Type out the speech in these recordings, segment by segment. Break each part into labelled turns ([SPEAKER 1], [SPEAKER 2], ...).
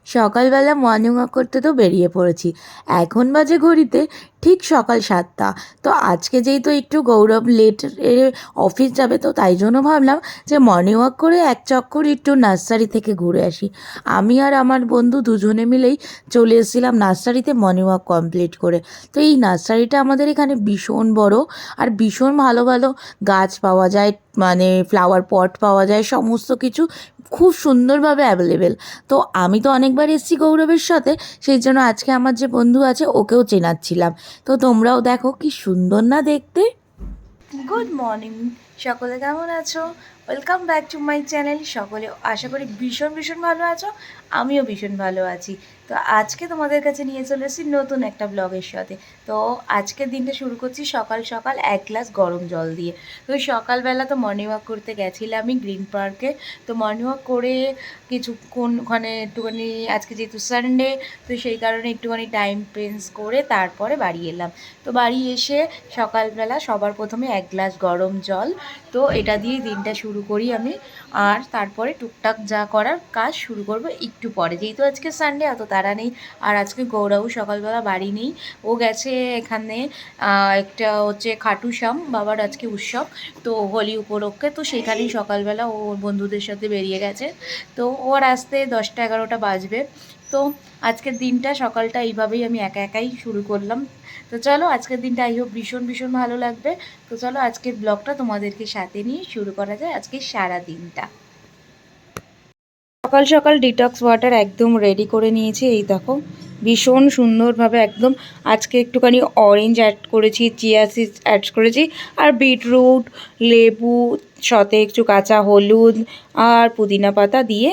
[SPEAKER 1] সকালবেলা morning walk করতে তো বেরিয়ে পড়েছি। এখন বাজে ঘড়িতে ঠিক সকাল 7টা। তো আজকে যেহেতু একটু গৌরব লেট অফিস যাবে, তো তাই জন্য ভাবলাম যে মর্নিং ওয়াক করে এক চক্কর একটু নার্সারি থেকে ঘুরে আসি। আমি আর আমার বন্ধু দুজনে মিলেই চলে এসেছিলাম নার্সারিতে মর্নিং ওয়াক কমপ্লিট করে। তো এই নার্সারিটা আমাদের এখানে ভীষণ বড়, আর ভীষণ ভালো ভালো গাছ পাওয়া যায়, মানে ফ্লাওয়ার পট পাওয়া যায়, সমস্ত কিছু খুব সুন্দরভাবে অ্যাভেলেবেল। তো আমি তো অনেকবার এসেছি গৌরবের সাথে, সেই জন্য আজকে আমার যে বন্ধু আছে ওকেও চেনাচ্ছিলাম। তো তোমরাও দেখো কি সুন্দর না দেখতে। গুড মর্নিং, সকলে কেমন আছো? Welcome back to my channel. সকলে আশা করি ভীষণ ভীষণ ভালো আছো, আমিও ভীষণ ভালো আছি। তো আজকে তোমাদের কাছে নিয়ে চলে এসেছি নতুন একটা ব্লগের সাথে। তো আজকের দিনটা শুরু করছি সকাল সকাল এক গ্লাস গরম জল দিয়ে। তো সকালবেলা তো মর্নিং ওয়াক করতে গেছিলাম আমি গ্রিন পার্কে। তো মর্নিং ওয়াক করে কিছুক্ষণ ওখানে একটুখানি, আজকে যেহেতু সানডে, তো সেই কারণে একটুখানি টাইম স্পেন্ড করে তারপরে বাড়ি এলাম। তো বাড়ি এসে সকালবেলা সবার প্রথমে এক গ্লাস গরম জল, তো এটা দিয়েই দিনটা শুরু করি আমি। আর তারপরে টুকটাক যা করার কাজ শুরু করব একটু পরে, যেহেতু আজকে সানডে অত তাড়া নেই। আর আজকে গৌরাও সকালবেলা বাড়ি নেই, ও গেছে এখানে একটা হচ্ছে খাটুশ্যাম বাবার আজকে উৎসব, তো হোলি উপলক্ষে। তো সেখানেই সকালবেলা ও বন্ধুদের সাথে বেরিয়ে গেছে। তো ওর আসতে 10টা-11টা বাজবে। তো আজকের দিনটা সকালটা এইভাবেই আমি একা একাই শুরু করলাম। তো চলো আজকের দিনটা আই হোপ ভীষণ ভীষণ ভালো লাগবে। তো চলো আজকের ব্লগটা তোমাদেরকে সাথে নিয়ে শুরু করা যায় আজকে সারা দিনটা। সকাল সকাল ডিটক্স ওয়াটার একদম রেডি করে নিয়েছি, এই দেখো ভীষণ সুন্দরভাবে একদম। আজকে একটুখানি অরেঞ্জ অ্যাড করেছি, চিয়া সিডস অ্যাড করেছি, আর বিটরুট, লেবু, সাথে একটু কাঁচা হলুদ আর পুদিনা পাতা দিয়ে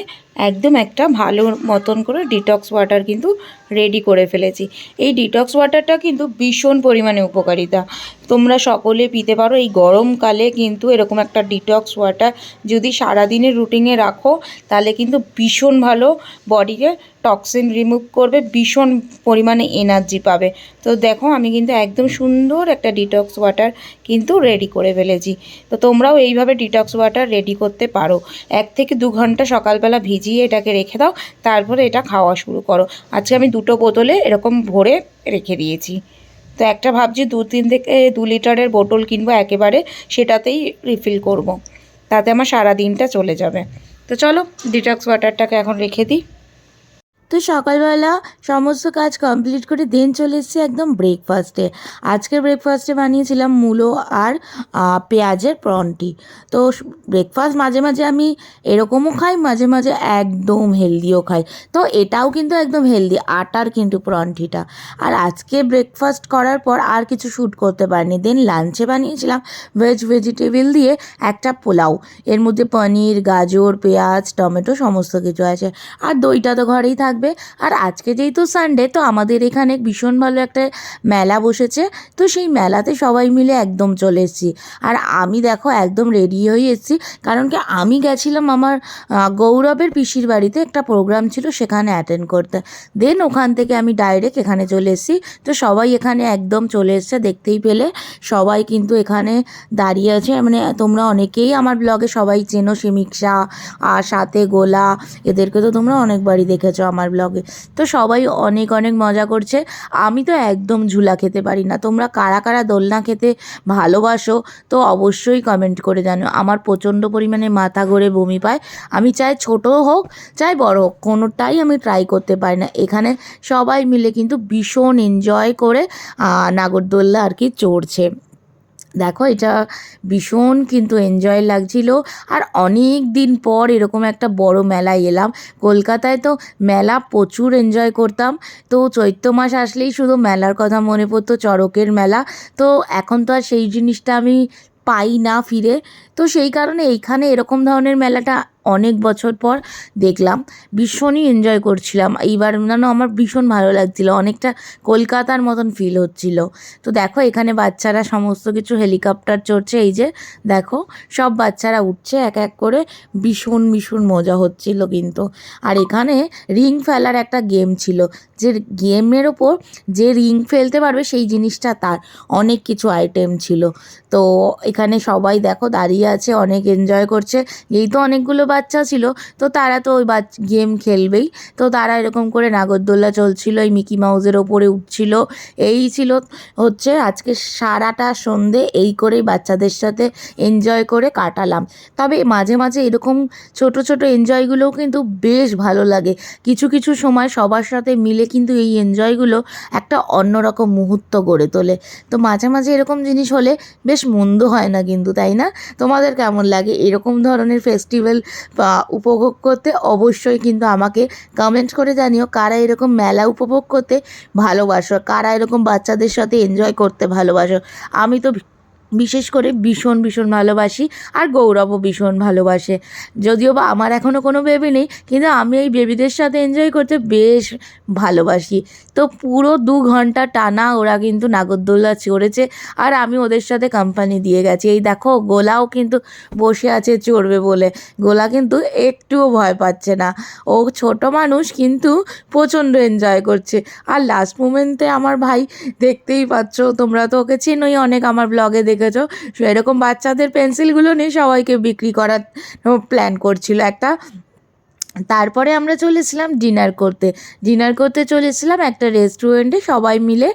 [SPEAKER 1] একদম একটা ভালো মতন করে ডিটক্স ওয়াটার কিন্তু রেডি করে ফেলেছি। এই ডিটক্স ওয়াটারটা কিন্তু ভীষণ পরিমাণে উপকারিতা, তোমরা সকলে পিতে পারো। এই গরমকালে কিন্তু এরকম একটা ডিটক্স ওয়াটার যদি সারাদিনের রুটিনে রাখো, তাহলে কিন্তু ভীষণ ভালো বডিতে টক্সিন রিমুভ করবে, ভীষণ পরিমাণে এনার্জি পাবে। তো দেখো আমি কিন্তু একদম সুন্দর একটা ডিটক্স ওয়াটার কিন্তু রেডি করে ফেলেছি। তো তোমরাও এইভাবে ডিটক্স ওয়াটার রেডি করতে পারো। 1 থেকে 2 ঘন্টা সকালবেলা ভিজিয়ে এটাকে রেখে দাও, তারপরে এটা খাওয়া শুরু করো। আজকে আমি 2টো বোতলে এরকম ভরে রেখে দিয়েছি। তো একটা ভাবছি 2-3 থেকে 2 লিটারের বোতল কিনবো একেবারে, সেটাতেই রিফিল করব। তাতে আমার সারা দিনটা চলে যাবে। তো চলো ডিটক্স ওয়াটারটাকে এখন রেখে দিই। তো সকালবেলা সমস্ত কাজ কমপ্লিট করে দেন চলে এসেছি একদম ব্রেকফাস্টে। আজকের ব্রেকফাস্টে বানিয়েছিলাম মূলো আর পেঁয়াজের প্রনটি। তো ব্রেকফাস্ট মাঝে মাঝে আমি এরকমও খাই, মাঝে মাঝে একদম হেলদিও খাই। তো এটাও কিন্তু একদম হেলদি, আটার কিন্তু প্রনটিটা। আর আজকে ব্রেকফাস্ট করার পর আর কিছু শ্যুট করতে পারিনি। দেন লাঞ্চে বানিয়েছিলাম ভেজিটেবিল দিয়ে একটা পোলাও। এর মধ্যে পনির, গাজর, পেঁয়াজ, টমেটো সমস্ত কিছু আছে। আর দইটা তো ঘরেই থাকবে। আর আজকে যেহেতু সানডে, তো আমাদের এখানে ভীষণ ভালো একটা মেলা বসেছে। তো সেই মেলাতে সবাই মিলে একদম চলে এসেছি। আর আমি দেখো একদম রেডি হয়ে এসেছি, কারণ কি আমি গেছিলাম আমার গৌরবের পিসির বাড়িতে, একটা প্রোগ্রাম ছিল সেখানে অ্যাটেন্ড করতে। দেন ওখান থেকে আমি ডাইরেক্ট এখানে চলে এসেছি। তো সবাই এখানে একদম চলে এসছে, দেখতেই পেলে সবাই কিন্তু এখানে দাঁড়িয়ে আছে। মানে তোমরা অনেকেই আমার ব্লগে সবাই চেনো, সমীক্ষা আর সাথে গোলা, এদেরকে তো তোমরা অনেকবারই দেখেছো আমার ব্লগে। তো সবাই অনেক অনেক মজা করছে। আমি তো একদম ঝুলা খেতে পারি না। তোমরা কারা কারা দোলনা খেতে ভালোবাসো তো অবশ্যই কমেন্ট করে জানো। আমার প্রচণ্ড পরিমাণে মাথা ঘোরে, বমি পায়। আমি চাই ছোটো হোক চাই বড় হোক, কোনোটাই আমি ট্রাই করতে পারি না। এখানে সবাই মিলে কিন্তু ভীষণ এনজয় করে নাগরদোল্লা আর কি চড়ছে। দেখো এটা ভীষণ কিন্তু এনজয় লাগছিল। আর অনেক দিন পর এরকম একটা বড় মেলায় এলাম। কলকাতায় তো মেলা প্রচুর এনজয় করতাম। তো চৈত্র মাস আসলেই শুধু মেলার কথা মনে পড়তো, চড়কের মেলা। তো এখন তো আর সেই জিনিসটা আমি পাই না ফিরে। তো সেই কারণে এইখানে এরকম ধরনের মেলাটা অনেক বছর পর দেখলাম, ভীষণই এনজয় করছিলাম এইবার। যেন আমার ভীষণ ভালো লাগছিল, অনেকটা কলকাতার মতন ফিল হচ্ছিল। তো দেখো এখানে বাচ্চারা সমস্ত কিছু হেলিকপ্টার চড়ছে, এই যে দেখো সব বাচ্চারা উঠছে এক এক করে, ভীষণ ভীষণ মজা হচ্ছিল কিন্তু। আর এখানে রিং ফেলার একটা গেম ছিল, যে গেমের ওপর যে রিং ফেলতে পারবে সেই জিনিসটা তার, অনেক কিছু আইটেম ছিল। তো এখানে সবাই দেখো দাঁড়িয়ে আছে, অনেক এনজয় করছে। যেহেতু অনেকগুলো বাচ্চা ছিল, তো তারা তো ওই গেম খেলবেই। তো তারা এরকম করে নাগরদোল্লা চলছিল, এই মিকি মাউসের ওপরে উঠছিল। এই ছিল হচ্ছে আজকে সারাটা সন্ধে এই করেই বাচ্চাদের সাথে এনজয় করে কাটালাম। তবে মাঝে মাঝে এরকম ছোট ছোট এনজয়গুলোও কিন্তু বেশ ভালো লাগে। কিছু কিছু সময় সবার সাথে মিলে কিন্তু এই এনজয়গুলো একটা অন্যরকম মুহূর্ত গড়ে তোলে। তো মাঝে মাঝে এরকম জিনিস হলে বেশ মন্দ হয় না কিন্তু, তাই না? তোমাদের কেমন লাগে এরকম ধরনের ফেস্টিভ্যাল উপভোগ করতে? অবশ্যই কিন্তু আমাকে কমেন্ট করে জানিও কারা এরকম মেলা উপভোগ করতে ভালোবাসো, কারা এরকম বাচ্চাদের সাথে এনজয় করতে ভালোবাসো। আমি তো বিশেষ করে ভীষণ ভীষণ ভালোবাসি, আর গৌরবও ভীষণ ভালোবাসে। যদিও বা আমার এখনও কোনো বেবি নেই, কিন্তু আমি এই বেবিদের সাথে এনজয় করতে বেশ ভালোবাসি। তো পুরো 2 ঘন্টা টানা ওরা কিন্তু নাগরদোল্লা চড়েছে, আর আমি ওদের সাথে কোম্পানি দিয়ে গেছি। এই দেখো গোলাও কিন্তু বসে আছে চড়বে বলে। গোলা কিন্তু একটুও ভয় পাচ্ছে না, ও ছোট মানুষ কিন্তু প্রচণ্ড এনজয় করছে। আর লাস্ট মোমেন্টে আমার ভাই, দেখতেই পাচ্ছ, তোমরা তো ওকে চেনোই, অনেক আমার ব্লগে দেখেছো, সেরকম বাচ্চাদের পেন্সিলগুলো নিয়ে সবাইকে বিক্রি করার প্ল্যান করছিল একটা। তারপরে আমরা চলেছিলাম ডিনার করতে চলেছিলাম একটা রেস্টুরেন্টে, সবাই মিলে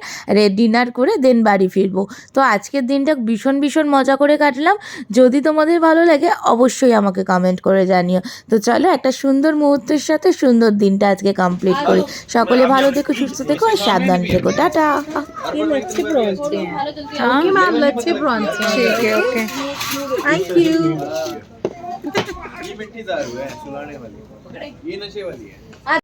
[SPEAKER 1] ডিনার করে দেন বাড়ি ফিরবো। তো আজকের দিনটা ভীষণ ভীষণ মজা করে কাটলাম। যদি তোমাদের ভালো লাগে অবশ্যই আমাকে কমেন্ট করে জানিও। তো চলো একটা সুন্দর মুহূর্তের সাথে সুন্দর দিনটা আজকে কমপ্লিট করি। সকলে ভালো থেকো, সুস্থ থেকো আর সাবধান থেকো। টাটা।
[SPEAKER 2] Thank you.
[SPEAKER 3] ये मिट्टी दारू है, सुलाने वाली, ये नशे वाली है।